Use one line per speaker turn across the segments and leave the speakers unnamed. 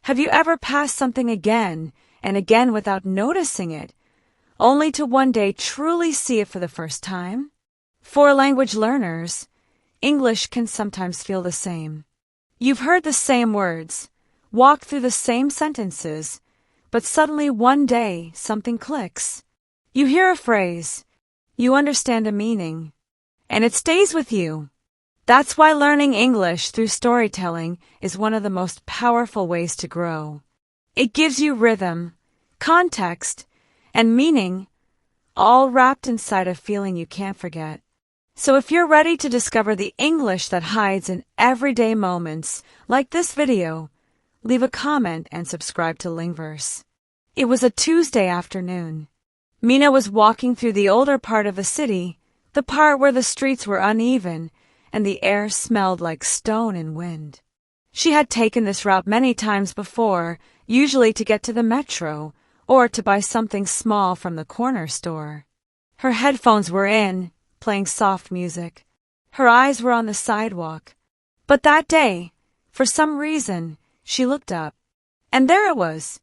Have you ever passed something again and again without noticing it, only to one day truly see it for the first time? For language learners, English can sometimes feel the same. You've heard the same words, walked through the same sentences, but suddenly one day something clicks. You hear a phrase, you understand a meaning, and it stays with you. That's why learning English through storytelling is one of the most powerful ways to grow. It gives you rhythm, context, and meaning, all wrapped inside a feeling you can't forget. So if you're ready to discover the English that hides in everyday moments, like this video, leave a comment and subscribe to Lingverse. It was a Tuesday afternoon. Mina was walking through the older part of the city, the part where the streets were uneven and the air smelled like stone and wind. She had taken this route many times before, usually to get to the metro or to buy something small from the corner store. Her headphones were in, playing soft music. Her eyes were on the sidewalk. But that day, for some reason, she looked up. And there it was,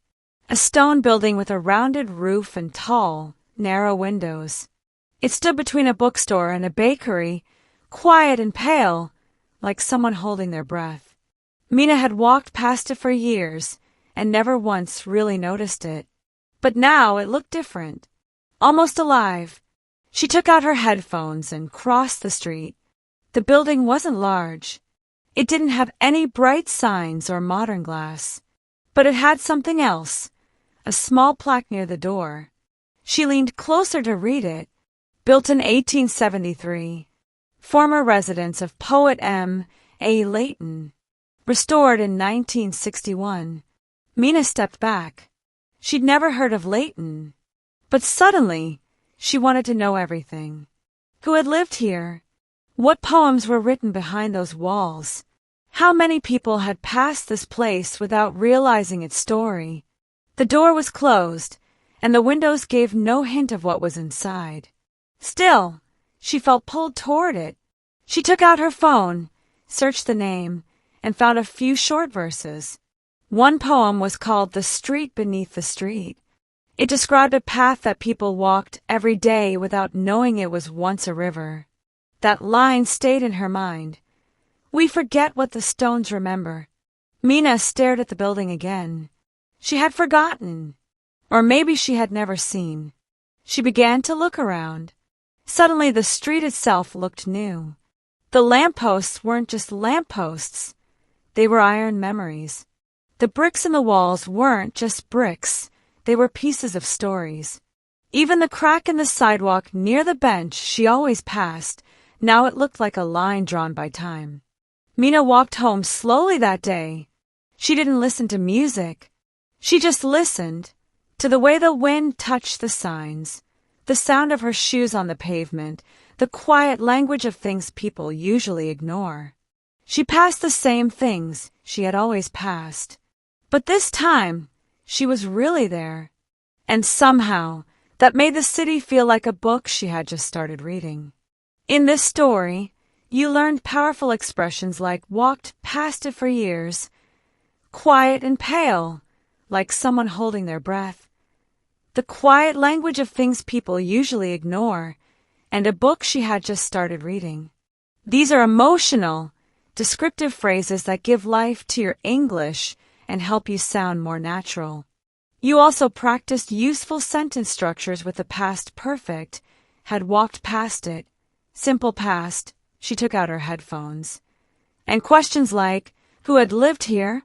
a stone building with a rounded roof and tall, narrow windows. It stood between a bookstore and a bakery, quiet and pale, like someone holding their breath. Mina had walked past it for years and never once really noticed it. But now it looked different, almost alive. She took out her headphones and crossed the street. The building wasn't large. It didn't have any bright signs or modern glass, but it had something else, a small plaque near the door. She leaned closer to read it. Built in 1873. Former residence of poet M. A. Leighton. Restored in 1961. Mina stepped back. She'd never heard of Leighton. But suddenly, she wanted to know everything. Who had lived here? What poems were written behind those walls? How many people had passed this place without realizing its story? The door was closed, and the windows gave no hint of what was inside. Still, she felt pulled toward it. She took out her phone, searched the name, and found a few short verses. One poem was called The Street Beneath the Street. It described a path that people walked every day without knowing it was once a river. That line stayed in her mind. We forget what the stones remember. Mina stared at the building again. She had forgotten, or maybe she had never seen. She began to look around. Suddenly the street itself looked new. The lampposts weren't just lampposts. They were iron memories. The bricks in the walls weren't just bricks. They were pieces of stories. Even the crack in the sidewalk near the bench she always passed, now it looked like a line drawn by time. Mina walked home slowly that day. She didn't listen to music. She just listened to the way the wind touched the signs, the sound of her shoes on the pavement, the quiet language of things people usually ignore. She passed the same things she had always passed. But this time, she was really there. And somehow, that made the city feel like a book she had just started reading. In this story, you learned powerful expressions like walked past it for years, quiet and pale, like someone holding their breath, the quiet language of things people usually ignore, and a book she had just started reading. These are emotional, descriptive phrases that give life to your English and help you sound more natural. You also practiced useful sentence structures with the past perfect, had walked past it, simple past, she took out her headphones, and questions like, who had lived here?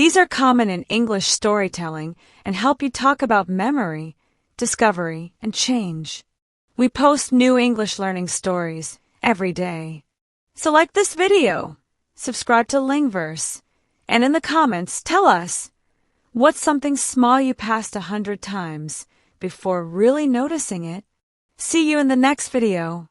These are common in English storytelling and help you talk about memory, discovery, and change. We post new English learning stories every day. So like this video, subscribe to Lingverse, and in the comments tell us, what's something small you passed 100 times before really noticing it? See you in the next video.